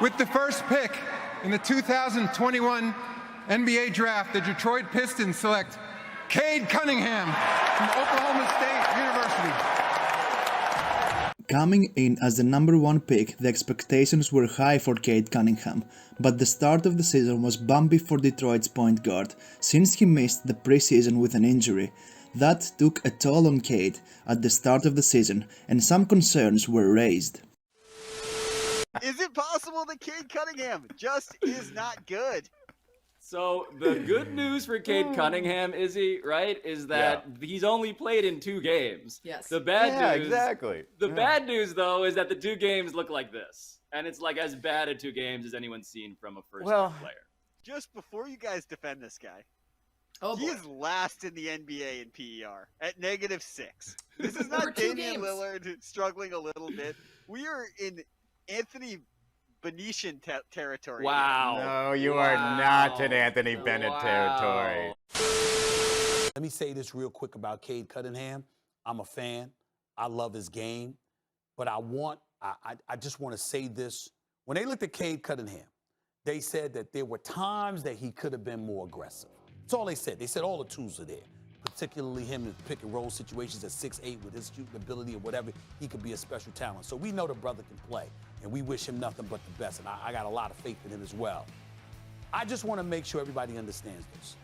With the first pick in the 2021 NBA Draft, the Detroit Pistons select Cade Cunningham from Oklahoma State University. Coming in as the #1 pick, the expectations were high for Cade Cunningham, but the start of the season was bumpy for Detroit's point guard, since he missed the preseason with an injury. That took a toll on Cade at the start of the season, and some concerns were raised. Is it possible that Cade Cunningham just is not good? So the good news for Cade Cunningham, is that he's only played in 2 games. Yes. The bad news, exactly. Bad news though is that the 2 games look like this, and it's like as bad at 2 games as anyone's seen from a first-time player. Just before you guys defend this guy, he boy. is last in the NBA in PER at -6. This is not For 2 Damian games. Lillard struggling a little bit. We are in Anthony Venetian territory. Wow. No, you are not in Anthony Bennett territory. Let me say this real quick about Cade Cunningham. I'm a fan. I love his game. But I just want to say this. When they looked at Cade Cunningham, they said that there were times that he could have been more aggressive. That's all they said. They said all the tools are there, particularly him in pick and roll situations at 6'8" with his shooting ability or whatever. He could be a special talent. So we know the brother can play, and we wish him nothing but the best. And I got a lot of faith in him as well. I just want to make sure everybody understands this.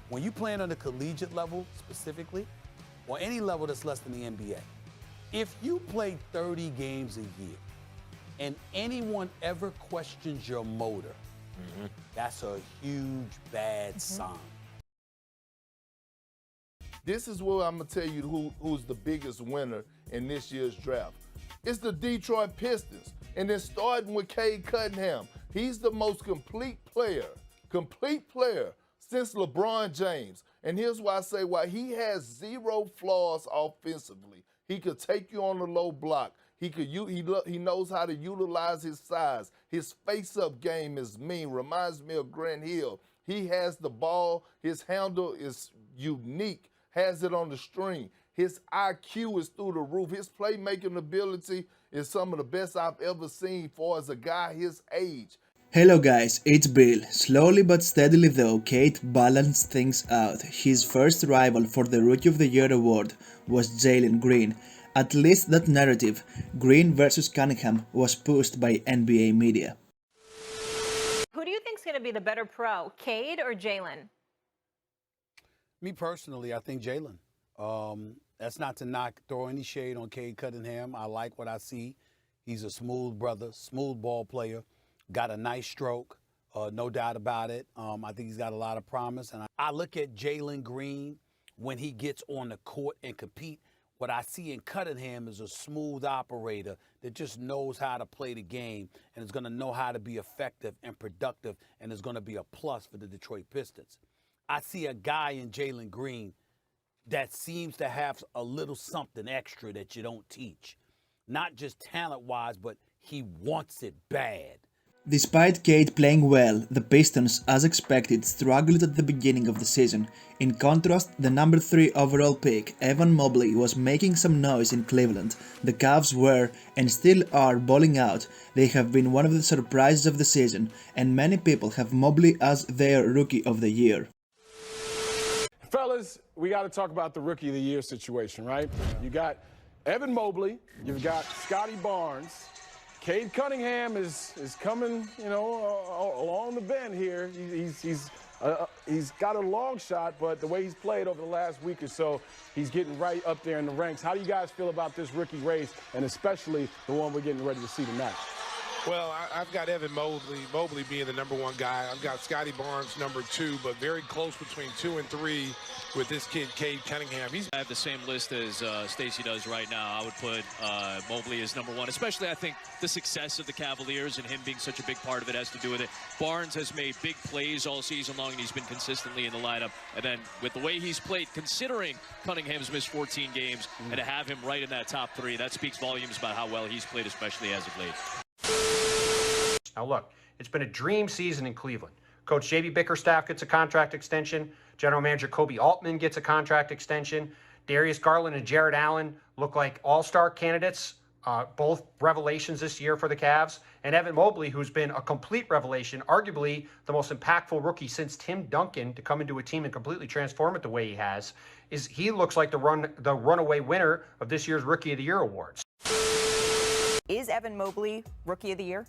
When you play on the collegiate level specifically, or any level that's less than the NBA, if you play 30 games a year and anyone ever questions your motor, that's a huge bad sign. This is where I'm going to tell you who's the biggest winner in this year's draft. It's the Detroit Pistons. And then starting with Cade Cunningham. He's the most complete player since LeBron James. And here's why I say why. He has 0 flaws offensively. He could take you on the low block. He knows how to utilize his size. His face-up game is mean. Reminds me of Grant Hill. He has the ball. His handle is unique. Has it on the string. His IQ is through the roof. His playmaking ability is some of the best I've ever seen for as a guy his age. Hello guys, it's Bill. Slowly but steadily though, Cade balanced things out. His first rival for the Rookie of the Year award was Jalen Green. At least that narrative, Green versus Cunningham, was pushed by NBA media. Who do you think is going to be the better pro, Cade or Jalen? Me personally, I think Jalen. That's not to throw any shade on Cade Cunningham. I like what I see. He's a smooth brother, smooth ball player, got a nice stroke, no doubt about it. I think he's got a lot of promise. And I look at Jalen Green when he gets on the court and compete. What I see in Cunningham is a smooth operator that just knows how to play the game and is going to know how to be effective and productive and is going to be a plus for the Detroit Pistons. I see a guy in Jalen Green that seems to have a little something extra that you don't teach. Not just talent-wise, but he wants it bad. Despite Cade playing well, the Pistons, as expected, struggled at the beginning of the season. In contrast, the #3 overall pick, Evan Mobley, was making some noise in Cleveland. The Cavs were, and still are, balling out. They have been one of the surprises of the season, and many people have Mobley as their Rookie of the Year. Fellas, we got to talk about the Rookie of the Year situation, right? You got Evan Mobley, you've got Scottie Barnes. Cade Cunningham is coming, along the bend here. He's got a long shot, but the way he's played over the last week or so, he's getting right up there in the ranks. How do you guys feel about this rookie race, and especially the one we're getting ready to see tonight? Well, I've got Evan Mobley being the #1 guy. I've got Scottie Barnes #2, but very close between 2 and 3 with this kid, Cade Cunningham. I have the same list as Stacey does right now. I would put Mobley as #1, especially I think the success of the Cavaliers and him being such a big part of it has to do with it. Barnes has made big plays all season long, and he's been consistently in the lineup. And then with the way he's played, considering Cunningham's missed 14 games, and to have him right in that top 3, that speaks volumes about how well he's played, especially as of late. Now look, it's been a dream season in Cleveland. Coach J.B. Bickerstaff gets a contract extension. General Manager Kobe Altman gets a contract extension. Darius Garland and Jared Allen look like all-star candidates both revelations this year for the Cavs, and Evan Mobley, who's been a complete revelation, arguably the most impactful rookie since Tim Duncan to come into a team and completely transform it the way he has. He looks like the runaway winner of this year's Rookie of the Year awards. Is Evan Mobley Rookie of the Year?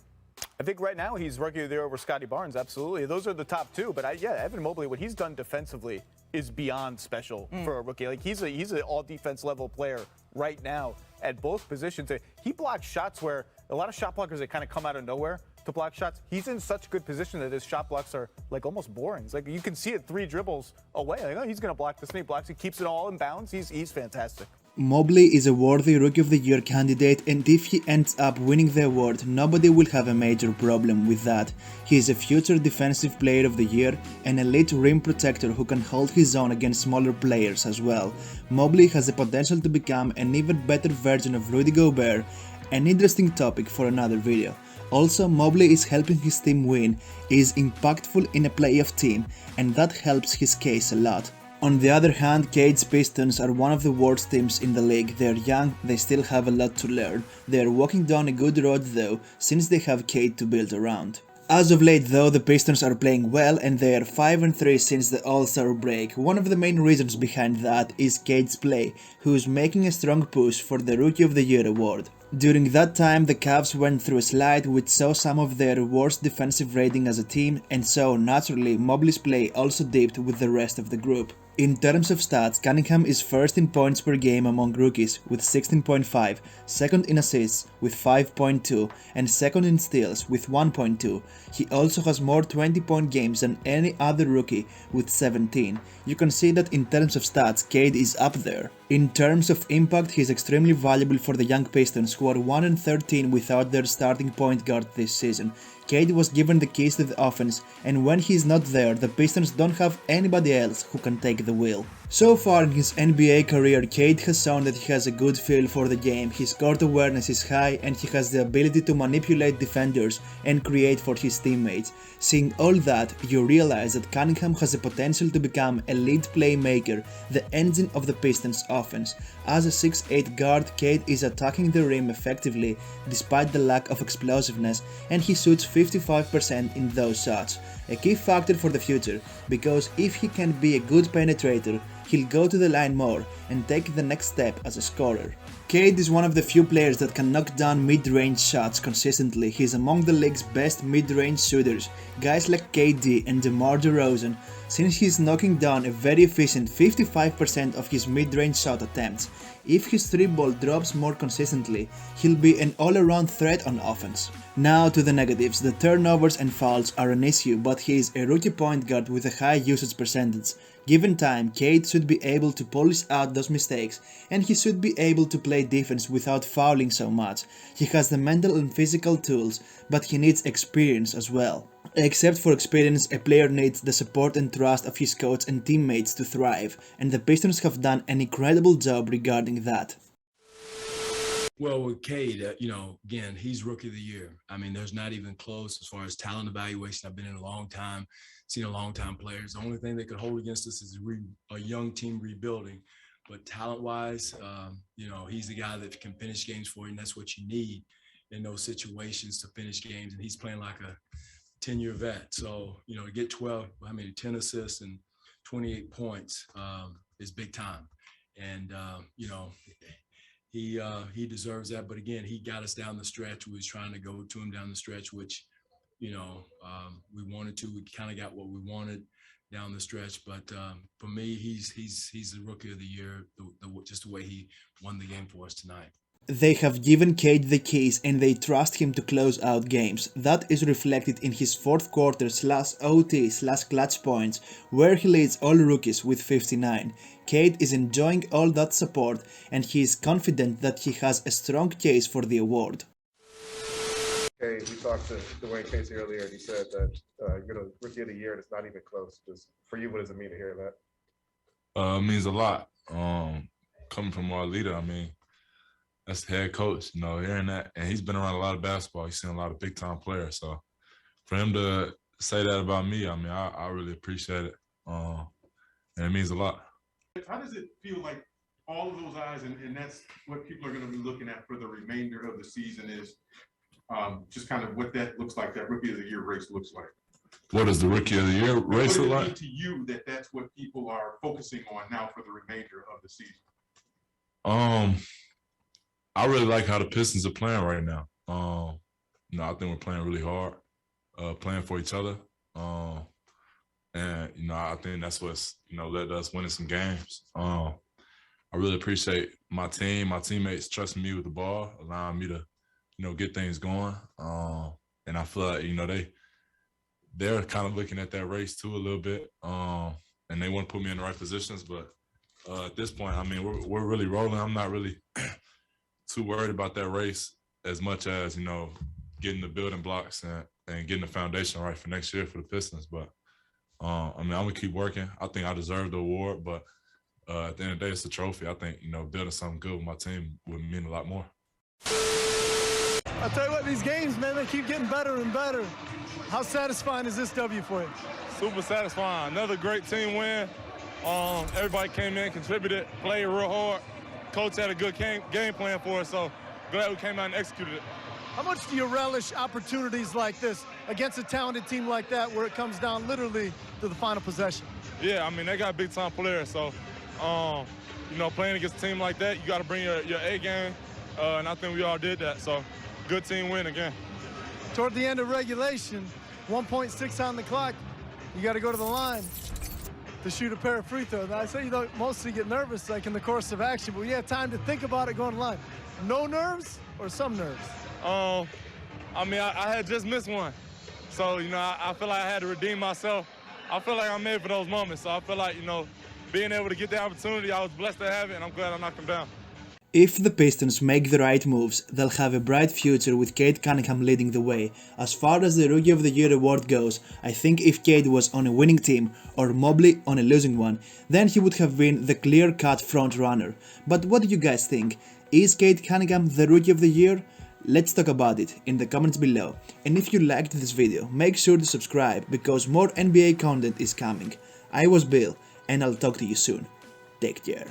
I think right now he's Rookie of the Year over Scottie Barnes, absolutely. Those are the top two. But yeah, Evan Mobley, what he's done defensively is beyond special for a rookie. Like he's an all defense level player right now at both positions. He blocks shots where a lot of shot blockers, they kind of come out of nowhere to block shots. He's in such good position that his shot blocks are like almost boring. It's like you can see it 3 dribbles away. Like, oh, he's going to block this many blocks. He keeps it all in bounds. He's fantastic. Mobley is a worthy Rookie of the Year candidate, and if he ends up winning the award, nobody will have a major problem with that. He is a future Defensive Player of the Year, an elite rim protector who can hold his own against smaller players as well. Mobley has the potential to become an even better version of Rudy Gobert, an interesting topic for another video. Also, Mobley is helping his team win, is impactful in a playoff team, and that helps his case a lot. On the other hand, Cade's Pistons are one of the worst teams in the league. They are young, they still have a lot to learn. They are walking down a good road though, since they have Cade to build around. As of late though, the Pistons are playing well and they are 5-3 since the All-Star break. One of the main reasons behind that is Cade's play, who is making a strong push for the Rookie of the Year award. During that time, the Cavs went through a slide which saw some of their worst defensive rating as a team, and so naturally Mobley's play also dipped with the rest of the group. In terms of stats, Cunningham is first in points per game among rookies with 16.5, second in assists with 5.2, and second in steals with 1.2. He also has more 20-point games than any other rookie with 17. You can see that in terms of stats, Cade is up there. In terms of impact, he is extremely valuable for the young Pistons, who are 1-13 without their starting point guard this season. Cade was given the keys to the offense, and when he's not there, the Pistons don't have anybody else who can take the wheel. So far in his NBA career, Cade has shown that he has a good feel for the game, his court awareness is high, and he has the ability to manipulate defenders and create for his teammates. Seeing all that, you realize that Cunningham has the potential to become a lead playmaker, the engine of the Pistons offense. As a 6'8 guard, Cade is attacking the rim effectively despite the lack of explosiveness, and he shoots 55% in those shots. A key factor for the future, because if he can be a good penetrator, he'll go to the line more and take the next step as a scorer. Cade is one of the few players that can knock down mid-range shots consistently. He's among the league's best mid-range shooters, guys like KD and DeMar DeRozan, since he's knocking down a very efficient 55% of his mid-range shot attempts. If his 3-ball drops more consistently, he'll be an all-around threat on offense. Now to the negatives. The turnovers and fouls are an issue, but he is a rookie point guard with a high usage percentage. Given time, Cade should be able to polish out those mistakes, and he should be able to play defense without fouling so much. He has the mental and physical tools, but he needs experience as well. Except for experience, a player needs the support and trust of his coach and teammates to thrive, and the Pistons have done an incredible job regarding that. Well, with Cade, again, he's Rookie of the Year. I mean, there's not even close as far as talent evaluation. I've been in a long time, seen a long-time players. The only thing they could hold against us is a young team rebuilding. But talent-wise, he's the guy that can finish games for you, and that's what you need in those situations to finish games. And he's playing like a 10-year vet. So, to get 10 assists and 28 points is big time. And, he deserves that. But again, he got us down the stretch. We was trying to go to him down the stretch, which, we wanted to. We kind of got what we wanted down the stretch. But for me, he's the Rookie of the Year, just the way he won the game for us tonight. They have given Cade the keys and they trust him to close out games. That is reflected in his fourth quarter /OT/clutch points, where he leads all rookies with 59. Cade is enjoying all that support and he is confident that he has a strong case for the award. Cade, we talked to Dwayne Casey earlier and he said that you're the Rookie of the Year and it's not even close. Just for you, what does it mean to hear that? It means a lot. Coming from our leader, that's the head coach, hearing that. And he's been around a lot of basketball. He's seen a lot of big-time players. So for him to say that about me, I really appreciate it. And it means a lot. How does it feel like all of those eyes, and that's what people are going to be looking at for the remainder of the season is just kind of what that looks like, that Rookie of the Year race looks like. What does the Rookie of the Year race look What does it like? mean to you that that's what people are focusing on now for the remainder of the season? I really like how the Pistons are playing right now. I think we're playing really hard, playing for each other. And, I think that's what's, led us winning some games. I really appreciate my team, my teammates trusting me with the ball, allowing me to, get things going. And I feel like, they're kind of looking at that race too a little bit. And they want to put me in the right positions. But at this point, we're really rolling. I'm not really too worried about that race as much as, getting the building blocks and getting the foundation right for next year for the Pistons. But, I'm going to keep working. I think I deserve the award. But at the end of the day, it's a trophy. I think, building something good with my team would mean a lot more. I'll tell you what, these games, man, they keep getting better and better. How satisfying is this W for you? Super satisfying. Another great team win. Everybody came in, contributed, played real hard. Coach had a good game plan for us, so glad we came out and executed it. How much do you relish opportunities like this against a talented team like that where it comes down literally to the final possession? Yeah, they got big-time players, so, playing against a team like that, you got to bring your A game, and I think we all did that, so good team win again. Toward the end of regulation, 1.6 on the clock, you got to go to the line to shoot a pair of free throws. Now, I say you don't mostly get nervous like in the course of action, but you have time to think about it going to the line. No nerves or some nerves? I had just missed one. So, I feel like I had to redeem myself. I feel like I'm made for those moments. So I feel like, being able to get the opportunity, I was blessed to have it, and I'm glad I knocked him down. If the Pistons make the right moves, they'll have a bright future with Cade Cunningham leading the way. As far as the Rookie of the Year award goes, I think if Cade was on a winning team or Mobley on a losing one, then he would have been the clear-cut front-runner. But what do you guys think? Is Cade Cunningham the Rookie of the Year? Let's talk about it in the comments below. And if you liked this video, make sure to subscribe because more NBA content is coming. I was Bill, and I'll talk to you soon. Take care.